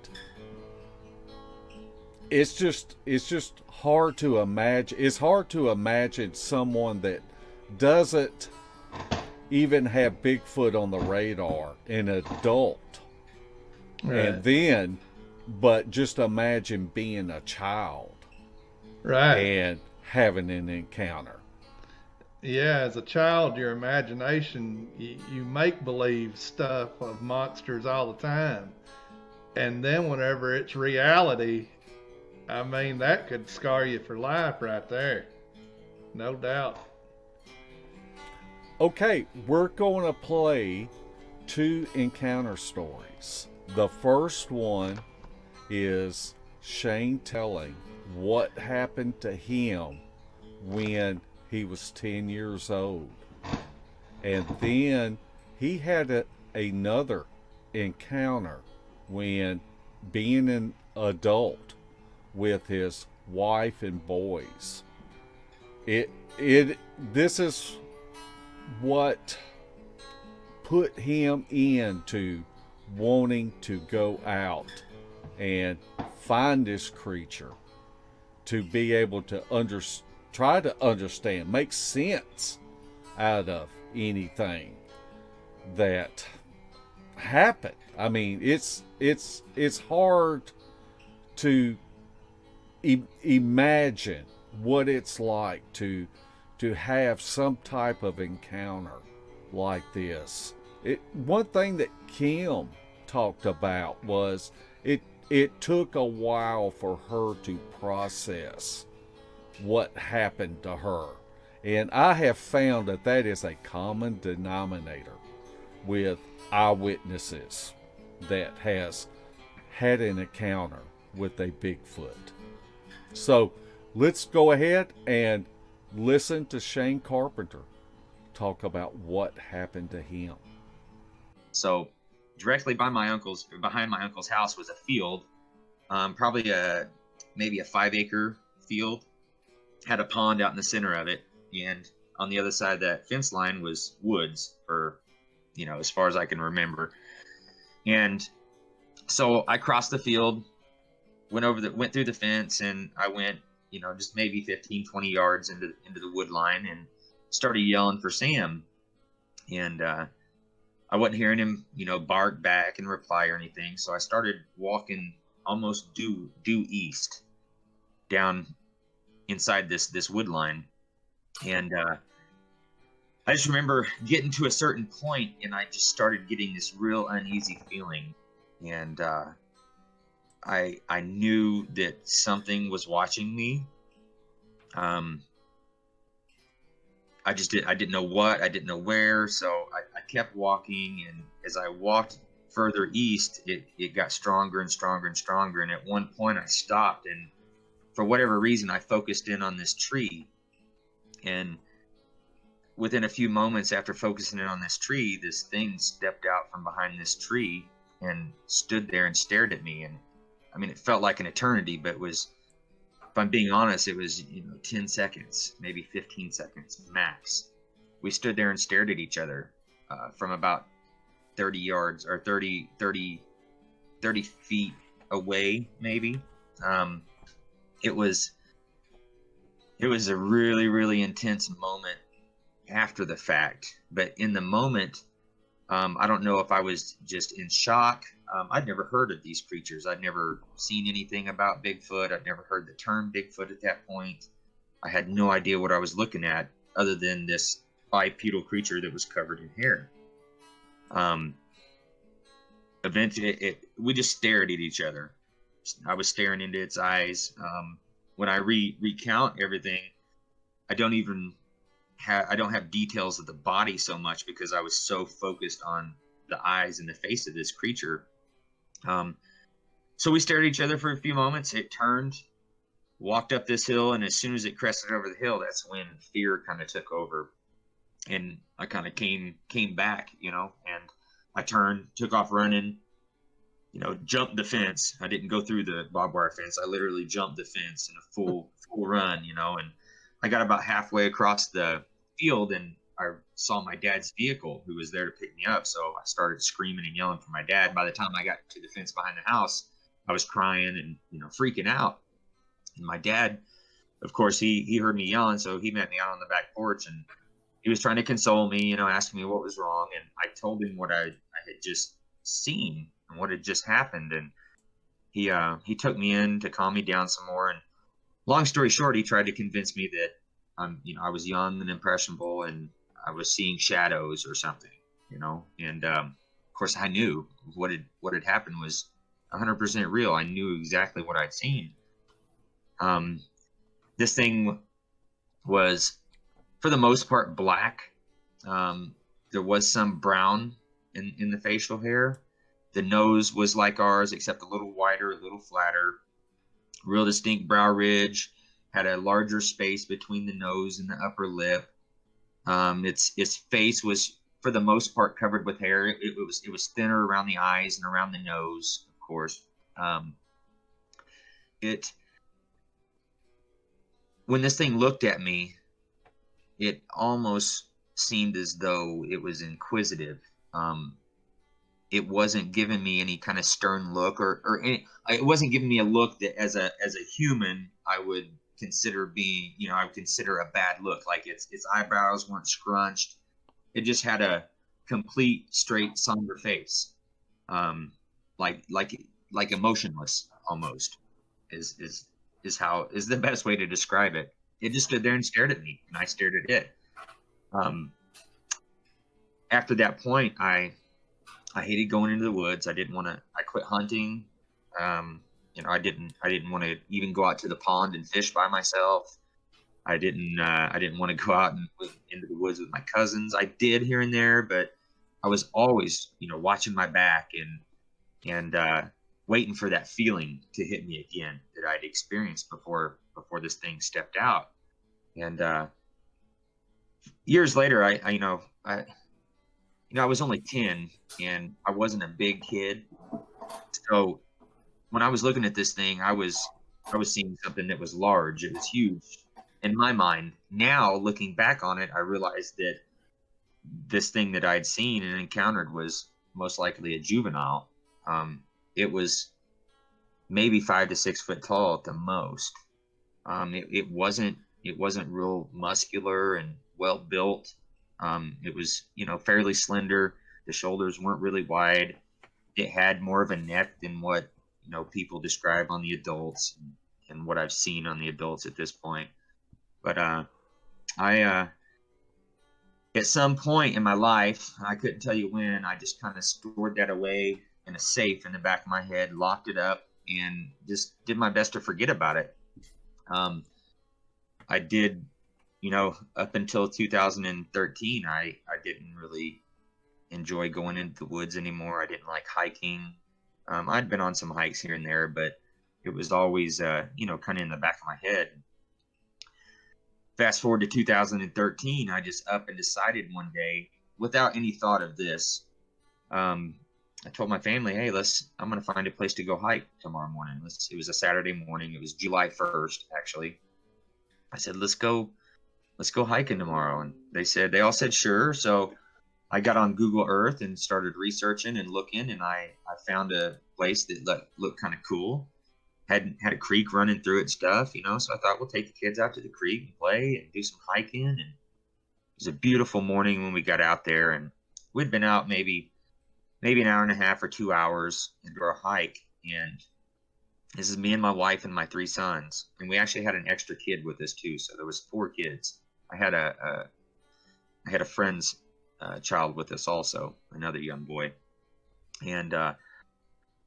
It's just hard to imagine. It's hard to imagine someone that doesn't even have Bigfoot on the radar, an adult. Right. And then, but just imagine being a child. Right. And having an encounter. Yeah, as a child, your imagination, you make believe stuff of monsters all the time. And then whenever it's reality, I mean, that could scar you for life right there. No doubt. Okay, we're going to play 2 encounter stories. The first one is Shane telling what happened to him when he was 10 years old. And then he had another encounter when being an adult with his wife and boys. This is what put him into wanting to go out and find this creature, to be able to try to understand, make sense out of anything that happened. I mean, it's hard to imagine what it's like to have some type of encounter like this. One thing that Khym talked about was it took a while for her to process what happened to her. And I have found that is a common denominator with eyewitnesses that has had an encounter with a Bigfoot. So let's go ahead and listen to Shane Carpenter talk about what happened to him. So directly behind my uncle's house was a field, probably maybe a 5-acre field. Had a pond out in the center of it, and on the other side of that fence line was woods, or as far as I can remember. And so I crossed the field, went through the fence, and I went just maybe 15-20 yards into the wood line, and started yelling for Sam. And I wasn't hearing him bark back and reply or anything, so I started walking almost due east down inside this wood line. And I just remember getting to a certain point, and I just started getting this real uneasy feeling. And I knew that something was watching me. I didn't know what, I didn't know where, so I kept walking, and as I walked further east, it got stronger and stronger and stronger, and at one point I stopped, and for whatever reason I focused in on this tree. And within a few moments after focusing in on this tree, this thing stepped out from behind this tree and stood there and stared at me. And I mean, it felt like an eternity, but if I'm being honest, it was 10 seconds, maybe 15 seconds max. We stood there and stared at each other from about 30 yards or 30 feet away, maybe. It was a really, really intense moment after the fact, but in the moment, I don't know if I was just in shock. I'd never heard of these creatures. I'd never seen anything about Bigfoot. I'd never heard the term Bigfoot at that point. I had no idea what I was looking at other than this bipedal creature that was covered in hair. Eventually, we just stared at each other. I was staring into its eyes. When I recount everything, I don't have details of the body so much because I was so focused on the eyes and the face of this creature. So we stared at each other for a few moments. It turned, walked up this hill, and as soon as it crested over the hill, that's when fear kind of took over, and I kind of came back, and I turned, took off running, jumped the fence. I didn't go through the barbed wire fence. I literally jumped the fence in a full run, and I got about halfway across the field, and I saw my dad's vehicle who was there to pick me up. So I started screaming and yelling for my dad. By the time I got to the fence behind the house, I was crying and, freaking out. And my dad, of course, he heard me yelling. So he met me out on the back porch, and he was trying to console me, asking me what was wrong. And I told him what I had just seen and what had just happened. And he took me in to calm me down some more. And long story short, he tried to convince me that I was young and impressionable, and I was seeing shadows or something, and of course I knew what had happened was 100% real. I knew exactly what I'd seen. This thing was, for the most part, black. There was some brown in the facial hair. The nose was like ours, except a little wider, a little flatter. Real distinct brow ridge. Had a larger space between the nose and the upper lip. Its face was, for the most part, covered with hair. It was thinner around the eyes and around the nose, of course. When this thing looked at me, it almost seemed as though it was inquisitive. It wasn't giving me any kind of stern look, or any, it wasn't giving me a look that as a human I would consider being, I would consider a bad look. Like its eyebrows weren't scrunched. It just had a complete, straight, somber face, like emotionless almost. Is the best way to describe it. It just stood there and stared at me, and I stared at it. After that point, I hated going into the woods. I quit hunting. I didn't want to even go out to the pond and fish by myself. I didn't want to go out into the woods with my cousins. I did here and there, but I was always, watching my back and waiting for that feeling to hit me again that I'd experienced before this thing stepped out. And years later, I was only 10 and I wasn't a big kid. So when I was looking at this thing, I was seeing something that was large. It was huge in my mind. Now, looking back on it, I realized that this thing that I'd seen and encountered was most likely a juvenile. It was maybe 5 to 6 foot tall at the most. It wasn't real muscular and well built. It was, fairly slender. The shoulders weren't really wide. It had more of a neck than what, people describe on the adults and what I've seen on the adults at this point. But I at some point in my life, I couldn't tell you when, I just kind of stored that away in a safe in the back of my head, locked it up, and just did my best to forget about it. I did, up until 2013, I didn't really enjoy going into the woods anymore. I didn't like hiking. I'd been on some hikes here and there, but it was always, kind of in the back of my head. Fast forward to 2013, I just up and decided one day, without any thought of this, I told my family, hey, I'm going to find a place to go hike tomorrow morning. It was a Saturday morning. It was July 1st, actually. I said, let's go hiking tomorrow. And they all said, sure. So I got on Google Earth and started researching and looking, and I found a place that looked kind of cool. Had a creek running through it and stuff, so I thought we'll take the kids out to the creek and play and do some hiking. And it was a beautiful morning when we got out there, and we'd been out maybe an hour and a half or 2 hours into our hike. And this is me and my wife and my 3 sons. And we actually had an extra kid with us too. So there was 4 kids. I had a friend's child with us also, another young boy. And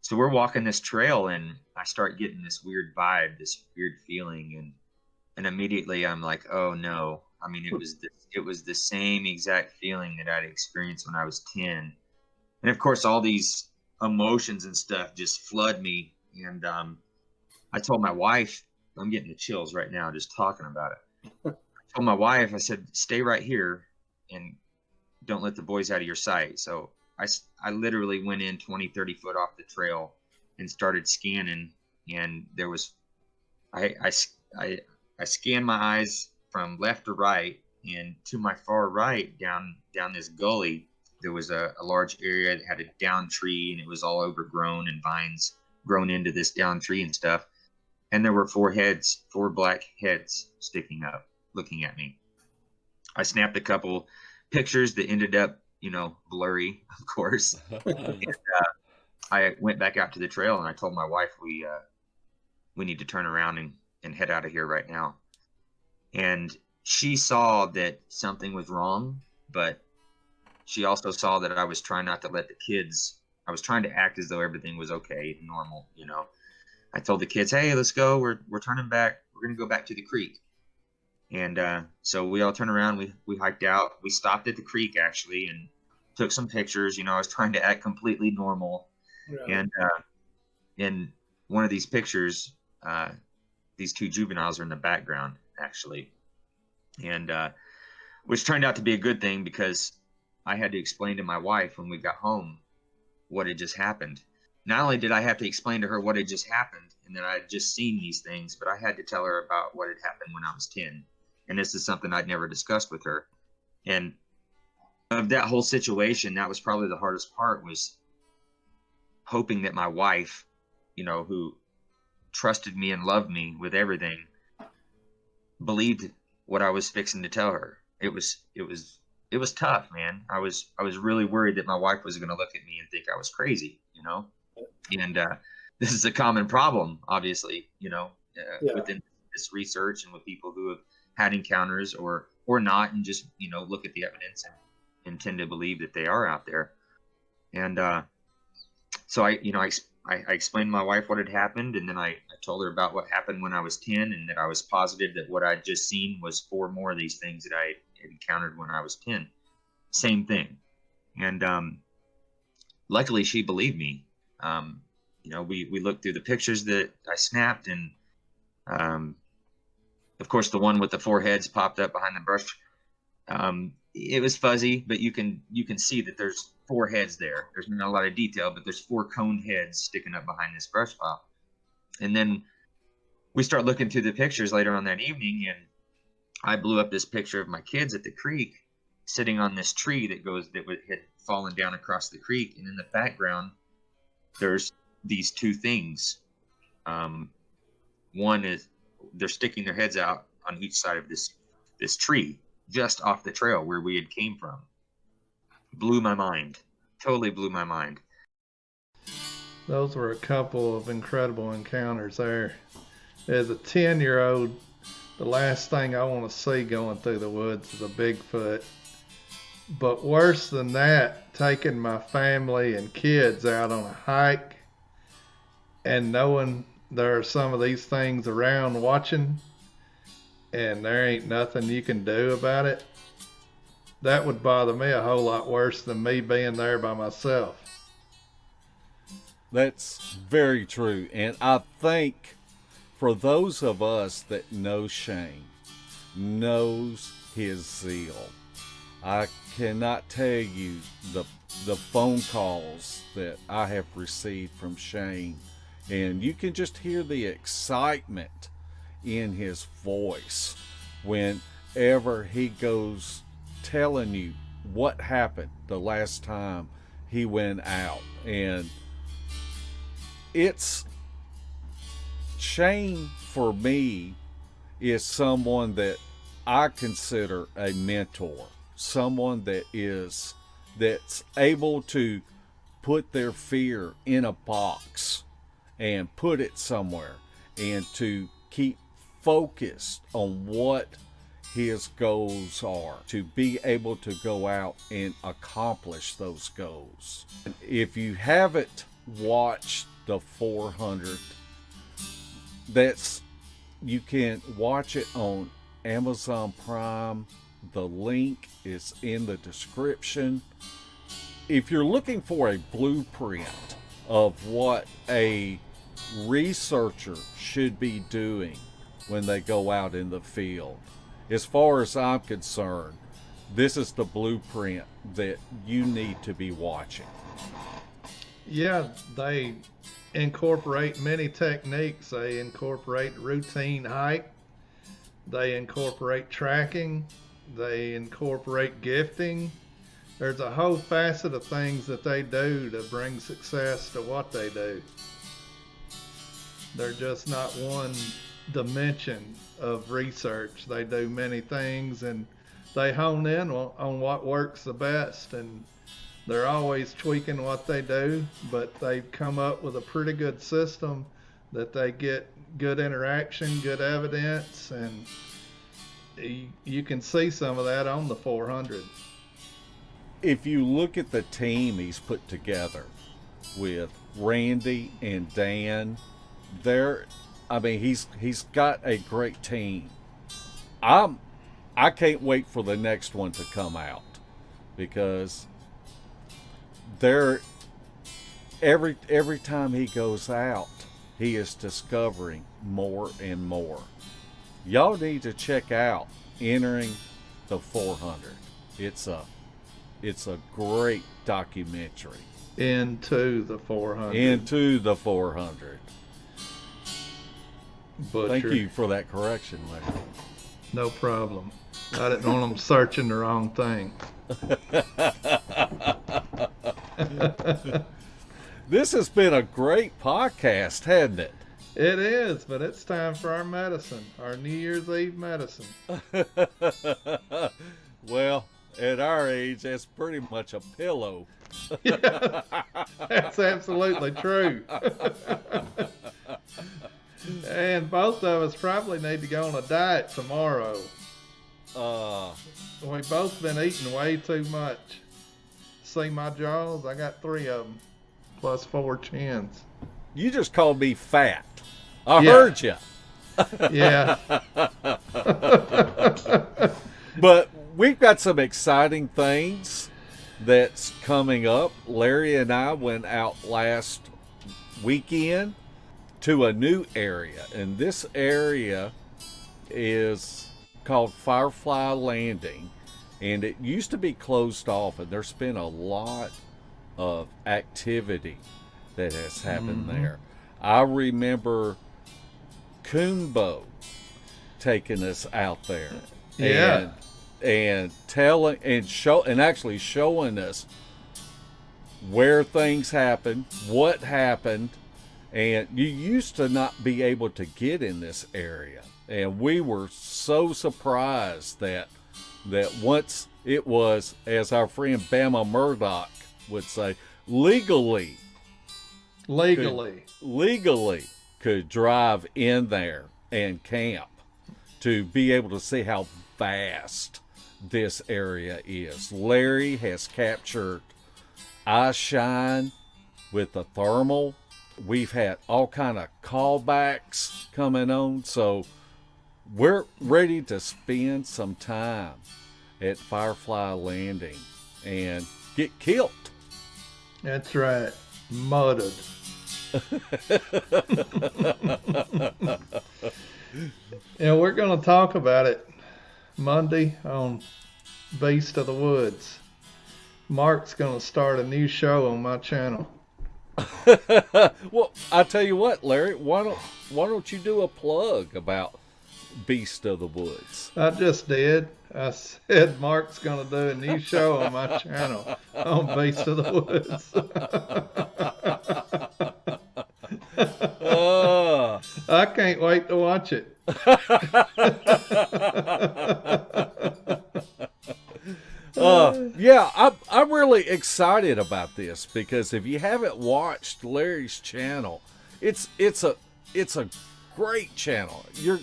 so we're walking this trail, and I start getting this weird vibe, this weird feeling. And immediately I'm like, oh no. I mean, it was the same exact feeling that I'd experienced when I was 10. And of course, all these emotions and stuff just flood me. And I told my wife, I'm getting the chills right now just talking about it. I told my wife, I said, stay right here and don't let the boys out of your sight. So I literally went in 20, 30 foot off the trail and started scanning. And there was, I scanned my eyes from left to right, and to my far right, down this gully, there was a large area that had a down tree, and it was all overgrown and vines grown into this down tree and stuff. And there were 4 black heads sticking up, looking at me. I snapped a couple pictures that ended up, blurry, of course. And, I went back out to the trail, and I told my wife, we need to turn around and head out of here right now. And she saw that something was wrong, but she also saw that I was trying not to let the kids I was trying to act as though everything was okay, normal, you know. I told the kids, hey, let's go. We're turning back. We're going to go back to the creek. And so we all turned around. We hiked out. We stopped at the creek, actually, and took some pictures. You know, I was trying to act completely normal. Yeah. And in one of these pictures, these two juveniles are in the background, actually. And which turned out to be a good thing, because I had to explain to my wife when we got home what had just happened. Not only did I have to explain to her what had just happened and that I had just seen these things, but I had to tell her about what had happened when I was 10. And this is something I'd never discussed with her. And of that whole situation, that was probably the hardest part, was hoping that my wife, you know, who trusted me and loved me with everything, believed what I was fixing to tell her. It was tough, man. I was really worried that my wife was going to look at me and think I was crazy, you know. And this is a common problem, obviously, you know, within this research and with people who have had encounters or not, and just, you know, look at the evidence and tend to believe that they are out there. And so I explained to my wife what had happened, and then I told her about what happened when I was 10, and that I was positive that what I'd just seen was 4 more of these things that I had encountered when I was 10. Same thing. And luckily she believed me. You know, we looked through the pictures that I snapped, and of course the one with the 4 heads popped up behind the brush. It was fuzzy, but you can see that there's 4 heads there. There's not a lot of detail, but there's 4 coned heads sticking up behind this brush pile. And then we start looking through the pictures later on that evening, and I blew up this picture of my kids at the creek sitting on this tree that had fallen down across the creek, and in the background there's these 2 things. One is they're sticking their heads out on each side of this tree just off the trail where we had came from. Blew my mind. Totally blew my mind. Those were a couple of incredible encounters there. As a 10-year-old, the last thing I want to see going through the woods is a Bigfoot. But worse than that, taking my family and kids out on a hike and knowing there are some of these things around watching and there ain't nothing you can do about it, that would bother me a whole lot worse than me being there by myself. That's very true. And I think for those of us that know Shane, knows his zeal, I cannot tell you the phone calls that I have received from Shane, and you can just hear the excitement in his voice whenever he goes telling you what happened the last time he went out. And it's Shane, for me, is someone that I consider a mentor, someone that's able to put their fear in a box and put it somewhere, and to keep focused on what his goals are, to be able to go out and accomplish those goals. If you haven't watched the 400, you can watch it on Amazon Prime. The link is in the description. If you're looking for a blueprint of what a researcher should be doing when they go out in the field, as far as I'm concerned, this is the blueprint that you need to be watching. Yeah, they incorporate many techniques. They incorporate routine hike. They incorporate tracking. They incorporate gifting. There's a whole facet of things that they do to bring success to what they do. They're just not one dimension of research. They do many things, and they hone in on what works the best, and they're always tweaking what they do, but they've come up with a pretty good system that they get good interaction, good evidence, and you can see some of that on the 400. If you look at the team he's put together, with Randy and Dan. He's got a great team. I can't wait for the next one to come out, because every time he goes out, he is discovering more and more. Y'all need to check out Entering the 400. It's a great documentary. Into the 400. Into the 400. Butcher. Thank you for that correction, Larry. No problem. I didn't want them searching the wrong thing. This has been a great podcast, hasn't it? It is, but it's time for our medicine, our New Year's Eve medicine. Well, at our age, that's pretty much a pillow. Yeah, that's absolutely true. And both of us probably need to go on a diet tomorrow. We've both been eating way too much. See my jaws? I got 3 of them, plus 4 chins. You just called me fat. I Yeah. heard you. Yeah. But we've got some exciting things that's coming up. Larry and I went out last weekend to a new area, and this area is called Firefly Landing, and it used to be closed off, and there's been a lot of activity that has happened there. I remember Khym taking us out there, Yeah. and telling and actually showing us where things happened, what happened. And you used to not be able to get in this area. And we were so surprised that once it was, as our friend Bama Murdoch would say, legally could drive in there and camp, to be able to see how vast this area is. Larry has captured eye shine with the thermal. We've had all kind of callbacks coming on, so we're ready to spend some time at Firefly Landing and get killed. That's right. Mudded. And we're going to talk about it Monday on Beast of the Woods. Mark's going to start a new show on my channel. Well, I tell you what, Larry, why don't you do a plug about Beast of the Woods? I just did. I said Mark's going to do a new show on my channel on Beast of the Woods. I can't wait to watch it. Yeah, I'm really excited about this, because if you haven't watched Larry's channel, it's a great channel. You're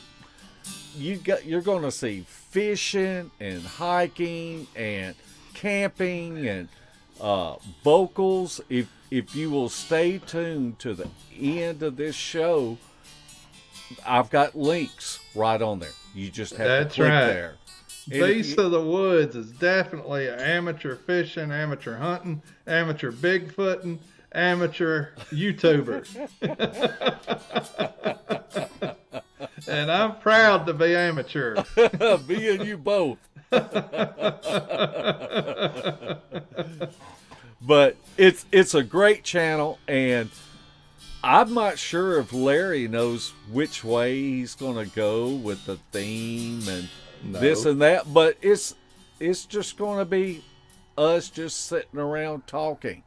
going to see fishing and hiking and camping and vocals. If you will stay tuned to the end of this show, I've got links right on there. You just have to click there. Beast of the Woods is definitely an amateur fishing, amateur hunting, amateur Bigfooting, amateur YouTuber. And I'm proud to be amateur. Me and you both. But it's a great channel, and I'm not sure if Larry knows which way he's going to go with the theme and this and that, but it's just going to be us just sitting around talking.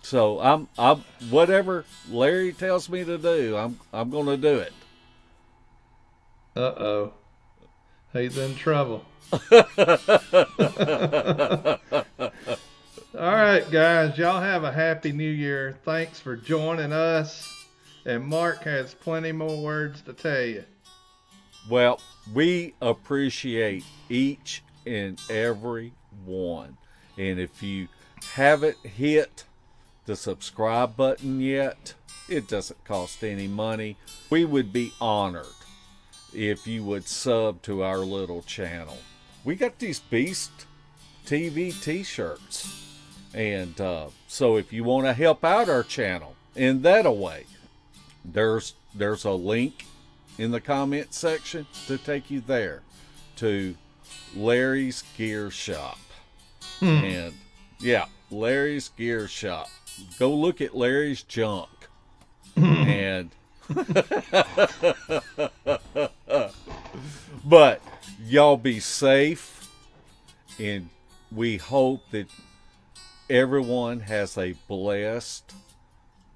So I'm whatever Larry tells me to do, I'm going to do it. Uh-oh. He's in trouble. All right, guys. Y'all have a happy new year. Thanks for joining us. And Mark has plenty more words to tell you. Well, we appreciate each and every one. And if you haven't hit the subscribe button yet, it doesn't cost any money. We would be honored if you would sub to our little channel. We got these Beast TV t-shirts. And so if you want to help out our channel in that way, there's a link in the comment section to take you there to Larry's Gear Shop. And yeah, Larry's Gear Shop. Go look at Larry's junk. And but y'all be safe, and we hope that everyone has a blessed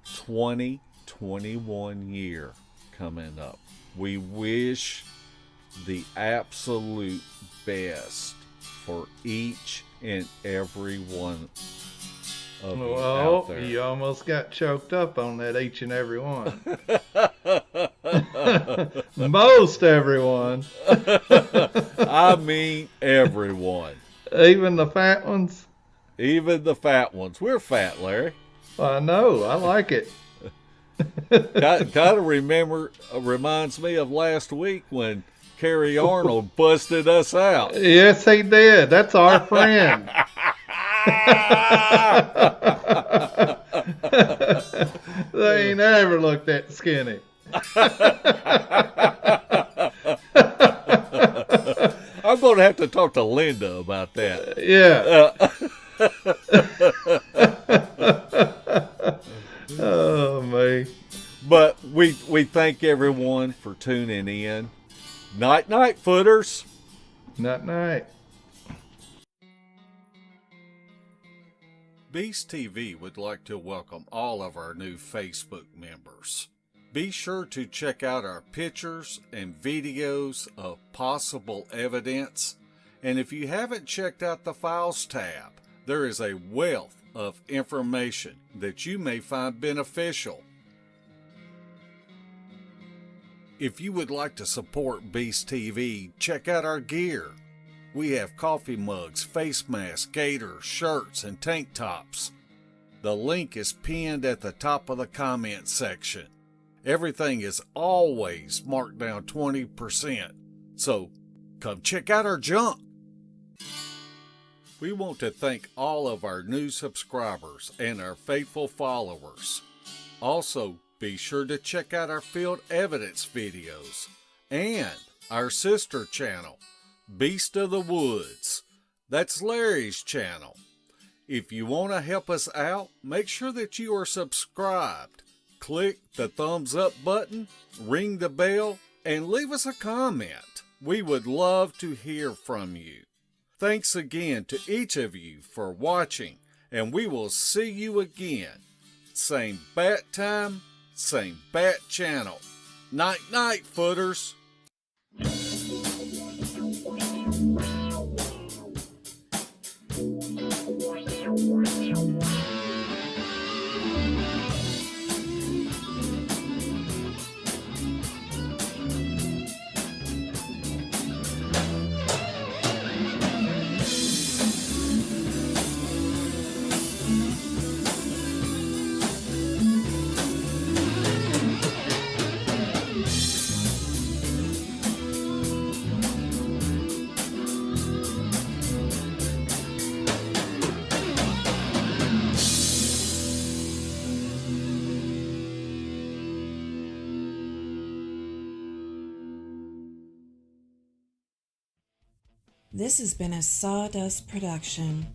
2021 year coming up. We wish the absolute best for each and every one of you out there. You almost got choked up on that each and every one. Most everyone. I mean everyone. Even the fat ones? Even the fat ones. We're fat, Larry. I know. I like it. Kind of reminds me of last week when Kerry Arnold busted us out. Yes, he did. That's our friend. They ain't ever looked that skinny. I'm going to have to talk to Linda about that. Yeah. Oh, me. But we thank everyone for tuning in. Night, night, footers. Night, night. Beast TV would like to welcome all of our new Facebook members. Be sure to check out our pictures and videos of possible evidence. And if you haven't checked out the Files tab, there is a wealth of information that you may find beneficial. If you would like to support Beast TV, check out our gear. We have coffee mugs, face masks, gaiters, shirts, and tank tops. The link is pinned at the top of the comment section. Everything is always marked down 20%, so come check out our junk. We want to thank all of our new subscribers and our faithful followers. Also, be sure to check out our field evidence videos and our sister channel, Beast of the Woods. That's Larry's channel. If you want to help us out, make sure that you are subscribed. Click the thumbs up button, ring the bell, and leave us a comment. We would love to hear from you. Thanks again to each of you for watching, and we will see you again. Same bat time, same bat channel. Night, night, footers. This has been a Sawdust production.